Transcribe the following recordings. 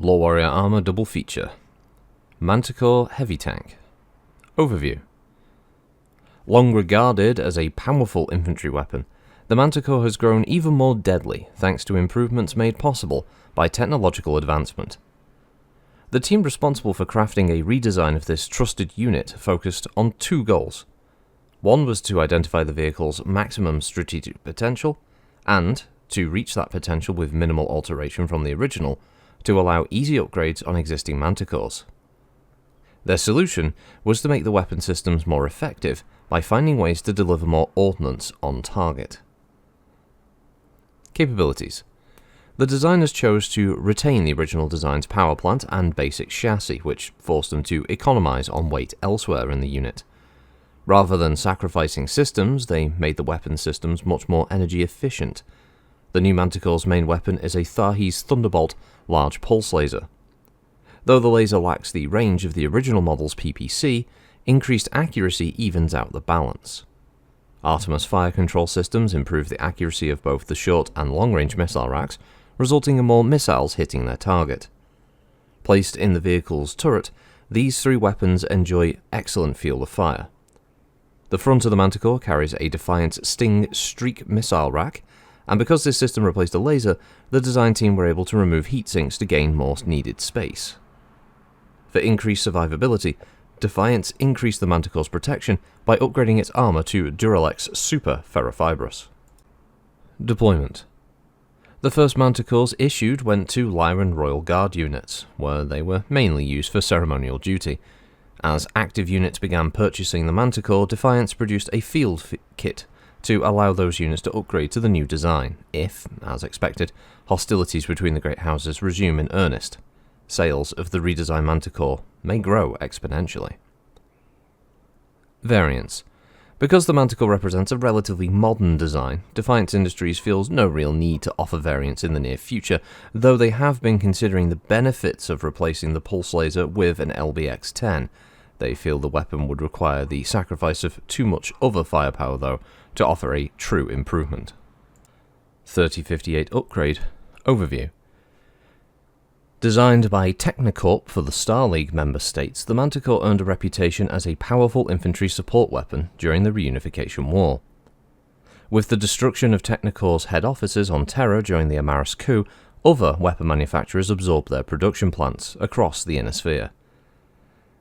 LoreWarrior Armour Double Feature. Manticore Heavy Tank. Overview. Long regarded as a powerful infantry weapon, the Manticore has grown even more deadly thanks to improvements made possible by technological advancement. The team responsible for crafting a redesign of this trusted unit focused on two goals. One was to identify the vehicle's maximum strategic potential, and, to reach that potential with minimal alteration from the original, to allow easy upgrades on existing Manticores. Their solution was to make the weapon systems more effective by finding ways to deliver more ordnance on target. Capabilities. The designers chose to retain the original design's power plant and basic chassis, which forced them to economize on weight elsewhere in the unit. Rather than sacrificing systems, they made the weapon systems much more energy efficient. The new Manticore's main weapon is a Tharhe's Thunderbolt large pulse laser. Though the laser lacks the range of the original model's PPC, increased accuracy evens out the balance. Artemis fire control systems improve the accuracy of both the short and long-range missile racks, resulting in more missiles hitting their target. Placed in the vehicle's turret, these three weapons enjoy excellent field of fire. The front of the Manticore carries a Defiance Sting Streak missile rack, and because this system replaced a laser, the design team were able to remove heat sinks to gain more needed space. For increased survivability, Defiance increased the Manticore's protection by upgrading its armor to Duralex Super Ferrofibrous. Deployment. The first Manticores issued went to Lyran Royal Guard units, where they were mainly used for ceremonial duty. As active units began purchasing the Manticore, Defiance produced a field kit to allow those units to upgrade to the new design, if, as expected, hostilities between the great houses resume in earnest. Sales of the redesigned Manticore may grow exponentially. Variants. Because the Manticore represents a relatively modern design, Defiance Industries feels no real need to offer variants in the near future, though they have been considering the benefits of replacing the pulse laser with an LBX-10. They feel the weapon would require the sacrifice of too much other firepower, though, to offer a true improvement. 3058 Upgrade. Overview. Designed by Technicorp for the Star League member states, the Manticore earned a reputation as a powerful infantry support weapon during the Reunification War. With the destruction of Technicorp's head offices on Terra during the Amaris coup, other weapon manufacturers absorbed their production plants across the Inner Sphere.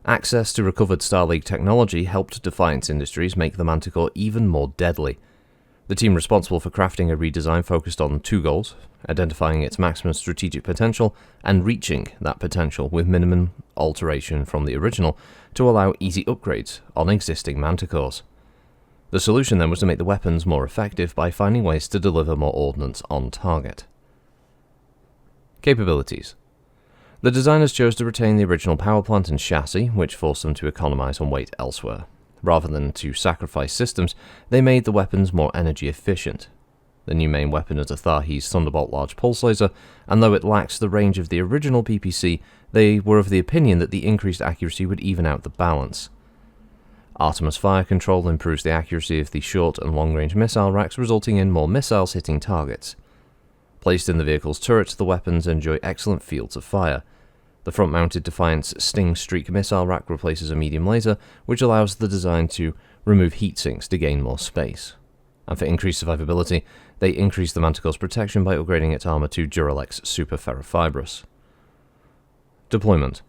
Access to recovered Star League technology helped Defiance Industries make the Manticore even more deadly. The team responsible for crafting a redesign focused on two goals: identifying its maximum strategic potential and reaching that potential with minimum alteration from the original to allow easy upgrades on existing Manticores. The solution then was to make the weapons more effective by finding ways to deliver more ordnance on target. Capabilities. The designers chose to retain the original power plant and chassis, which forced them to economize on weight elsewhere. Rather than to sacrifice systems, they made the weapons more energy efficient. The new main weapon is a Tharhe's Thunderbolt large pulse laser, and though it lacks the range of the original PPC, they were of the opinion that the increased accuracy would even out the balance. Artemis fire control improves the accuracy of the short and long-range missile racks, resulting in more missiles hitting targets. Placed in the vehicle's turret, the weapons enjoy excellent fields of fire. The front-mounted Defiance Sting Streak missile rack replaces a medium laser, which allows the design to remove heat sinks to gain more space. And for increased survivability, they increase the Manticore's protection by upgrading its armor to Duralex Super Ferrofibrous. Deployment.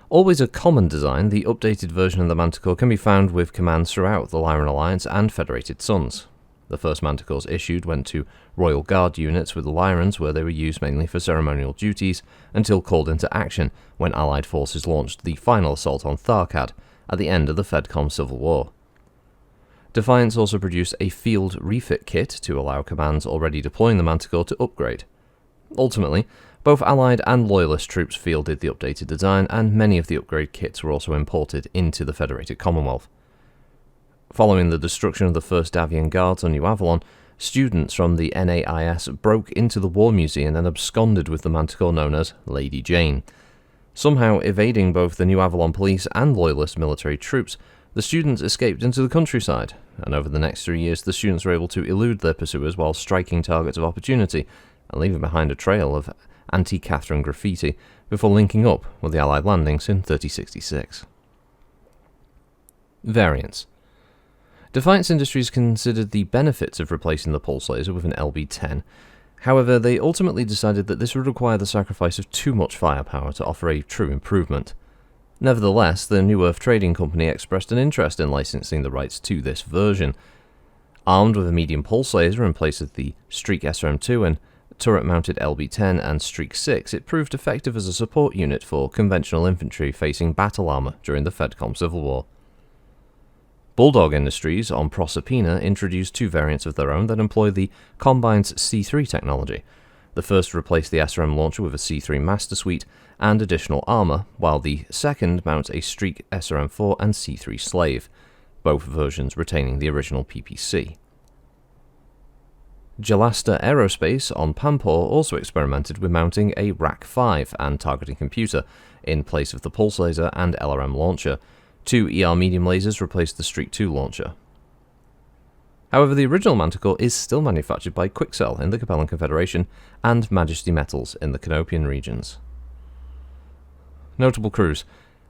Always a common design, the updated version of the Manticore can be found with commands throughout the Lyran Alliance and Federated Suns. The first Manticores issued went to Royal Guard units with the Lyrans, where they were used mainly for ceremonial duties, until called into action when Allied forces launched the final assault on Tharkad at the end of the Fedcom Civil War. Defiance also produced a field refit kit to allow commands already deploying the Manticore to upgrade. Ultimately, both Allied and Loyalist troops fielded the updated design, and many of the upgrade kits were also imported into the Federated Commonwealth. Following the destruction of the first Davian Guards on New Avalon, students from the NAIS broke into the War Museum and absconded with the Manticore known as Lady Jane. Somehow evading both the New Avalon police and Loyalist military troops, the students escaped into the countryside, and over the next 3 years the students were able to elude their pursuers while striking targets of opportunity and leaving behind a trail of anti-Catherine graffiti, before linking up with the Allied landings in 3066. Variants. Defiance Industries considered the benefits of replacing the pulse laser with an LB-10. However, they ultimately decided that this would require the sacrifice of too much firepower to offer a true improvement. Nevertheless, the New Earth Trading Company expressed an interest in licensing the rights to this version. Armed with a medium pulse laser in place of the Streak SRM-2 and turret-mounted LB-10 and Streak 6, it proved effective as a support unit for conventional infantry facing battle armor during the Fedcom Civil War. Bulldog Industries on Proserpina introduced two variants of their own that employ the Combine's C3 technology. The first replaced the SRM launcher with a C3 Master Suite and additional armor, while the second mounts a Streak SRM-4 and C3 Slave, both versions retaining the original PPC. Gelasta Aerospace on Pampor also experimented with mounting a RAC-5 and targeting computer in place of the pulse laser and LRM launcher. Two ER medium lasers replaced the Streak 2 launcher. However, the original Manticore is still manufactured by Quixel in the Capellan Confederation and Majesty Metals in the Canopian regions. Notable crews: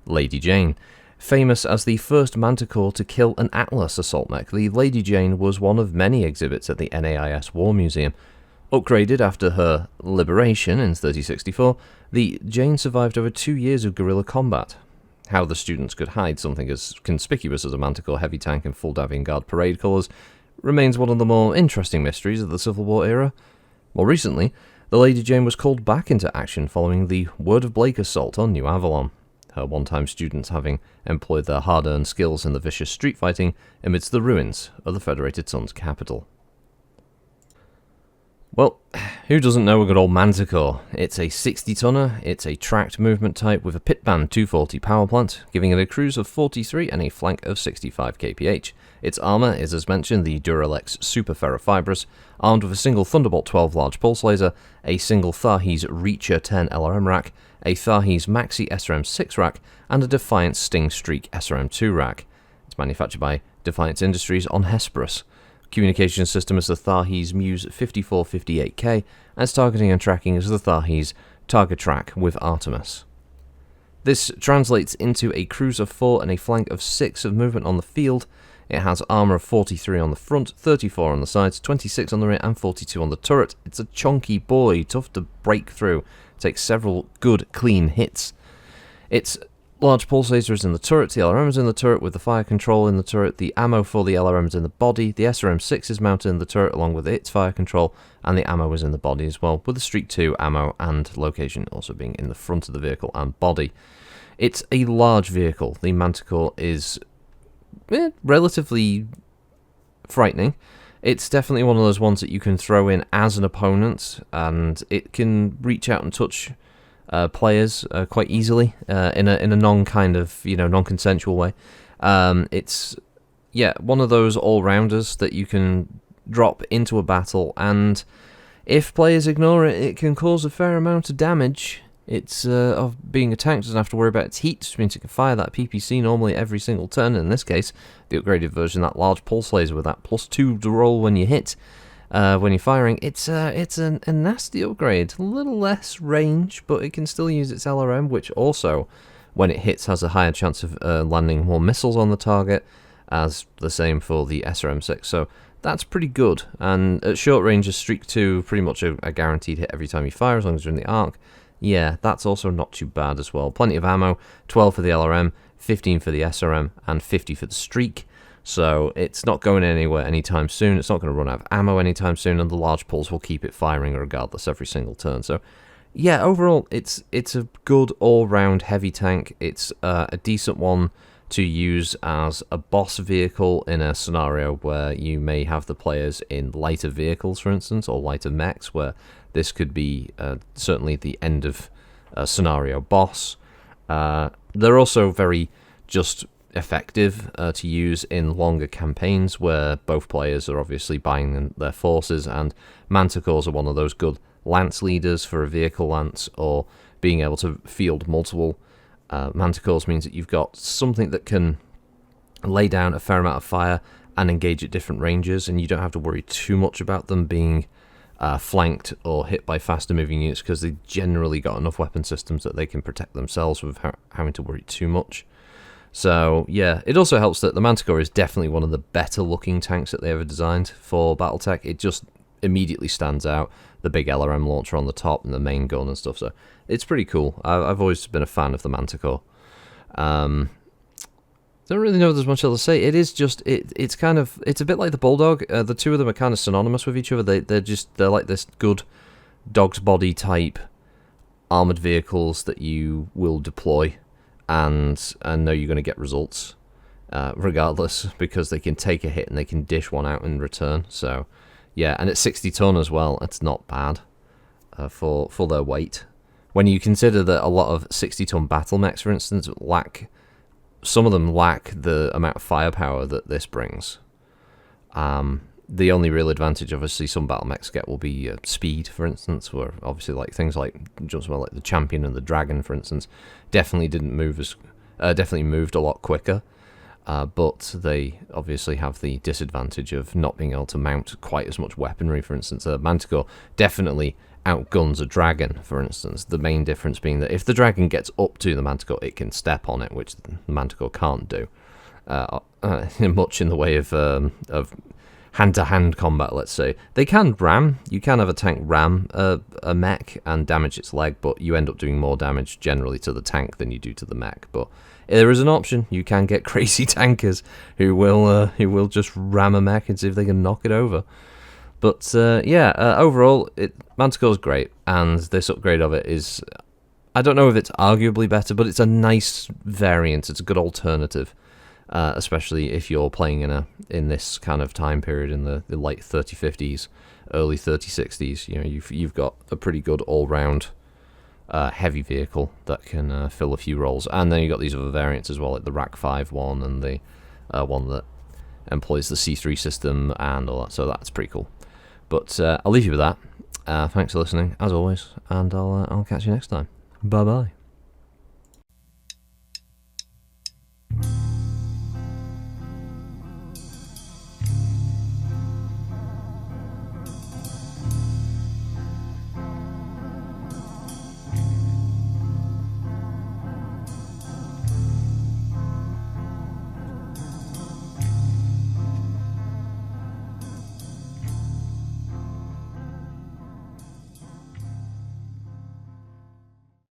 Lady Jane. Famous as the first Manticore to kill an Atlas assault mech, the Lady Jane was one of many exhibits at the NAIS War Museum. Upgraded after her liberation in 3064, the Jane survived over 2 years of guerrilla combat. How the students could hide something as conspicuous as a Manticore heavy tank in full Davian Guard parade colours remains one of the more interesting mysteries of the Civil War era. More recently, the Lady Jane was called back into action following the Word of Blake assault on New Avalon, her one-time students having employed their hard-earned skills in the vicious street fighting amidst the ruins of the Federated Sun's capital. Well, who doesn't know a good old Manticore? It's a 60-tonner, it's a tracked movement type with a pitband 240 power plant, giving it a cruise of 43 and a flank of 65 kph. Its armour is, as mentioned, the Duralex Super Ferrofibrous, armed with a single Thunderbolt 12 large pulse laser, a single Tharhes Reacher 10 LRM rack, a Tharhes Maxi SRM-6 rack, and a Defiance Sting Streak SRM-2 rack. It's manufactured by Defiance Industries on Hesperus. Communication system is the Tharhes Muse 5458K, and its targeting and tracking is the Tharhes Target Track with Artemis. This translates into a cruise of 4 and a flank of 6 of movement on the field. It has armor of 43 on the front, 34 on the sides, 26 on the rear, and 42 on the turret. It's a chunky boy, tough to break through. It takes several good, clean hits. Its large pulse laser is in the turret, the LRM is in the turret with the fire control in the turret, the ammo for the LRM is in the body, the SRM-6 is mounted in the turret along with its fire control, and the ammo is in the body as well, with the Streak 2 ammo and location also being in the front of the vehicle and body. It's a large vehicle. The Manticore is relatively frightening. It's definitely one of those ones that you can throw in as an opponent, and it can reach out and touch players quite easily in a non-consensual way. It's one of those all-rounders that you can drop into a battle, and if players ignore it, it can cause a fair amount of damage. It's of being attacked, doesn't have to worry about its heat, which means it can fire that PPC normally every single turn. In this case, the upgraded version, that large pulse laser with that +2 to roll when you hit. When you're firing, it's a nasty upgrade. A little less range, but it can still use its LRM, which also, when it hits, has a higher chance of landing more missiles on the target, as the same for the SRM-6. So that's pretty good. And at short range, a Streak 2, pretty much a guaranteed hit every time you fire, as long as you're in the arc. Yeah, that's also not too bad as well. Plenty of ammo, 12 for the LRM, 15 for the SRM, and 50 for the Streak. So it's not going anywhere anytime soon. It's not going to run out of ammo anytime soon, and the large pulse will keep it firing regardless every single turn. So yeah, overall, it's a good all-round heavy tank. It's a decent one to use as a boss vehicle in a scenario where you may have the players in lighter vehicles, for instance, or lighter mechs, where this could be certainly the end of a scenario boss. They're also very just effective to use in longer campaigns where both players are obviously buying their forces, and Manticores are one of those good lance leaders for a vehicle lance, or being able to field multiple Manticores means that you've got something that can lay down a fair amount of fire and engage at different ranges, and you don't have to worry too much about them being flanked or hit by faster moving units, because they generally got enough weapon systems that they can protect themselves without having to worry too much. So yeah, it also helps that the Manticore is definitely one of the better looking tanks that they ever designed for Battletech. It just immediately stands out, the big LRM launcher on the top and the main gun and stuff, so it's pretty cool. I've always been a fan of the Manticore. Don't really know if there's much else to say. It is just, it's kind of, it's a bit like the Bulldog. The two of them are kind of synonymous with each other. They're like this good dog's body type armored vehicles that you will deploy and know you're going to get results regardless, because they can take a hit and they can dish one out in return. So yeah, and it's 60 ton as well. That's not bad for their weight. When you consider that a lot of 60 ton battle mechs, for instance, some of them lack the amount of firepower that this brings. The only real advantage, obviously, some battle mechs get will be speed, for instance, where obviously like things like just well, like the Champion and the Dragon, for instance, definitely moved a lot quicker. But they obviously have the disadvantage of not being able to mount quite as much weaponry. For instance, a Manticore definitely outguns a Dragon, for instance. The main difference being that if the Dragon gets up to the Manticore, it can step on it, which the Manticore can't do. Much in the way of hand-to-hand combat, let's say. They can ram. You can have a tank ram a mech and damage its leg, but you end up doing more damage generally to the tank than you do to the mech. But there is an option. You can get crazy tankers who will just ram a mech and see if they can knock it over. But yeah, overall, Manticore's great, and this upgrade of it is, I don't know if it's arguably better, but it's a nice variant. It's a good alternative, especially if you're playing in this kind of time period in the late 3050s, early 3060s. You know, you've got a pretty good all-round heavy vehicle that can fill a few roles, and then you've got these other variants as well, like the Rack 5 one and the one that employs the C3 system and all that. So that's pretty cool. But I'll leave you with that. Thanks for listening, as always, and I'll catch you next time. Bye-bye.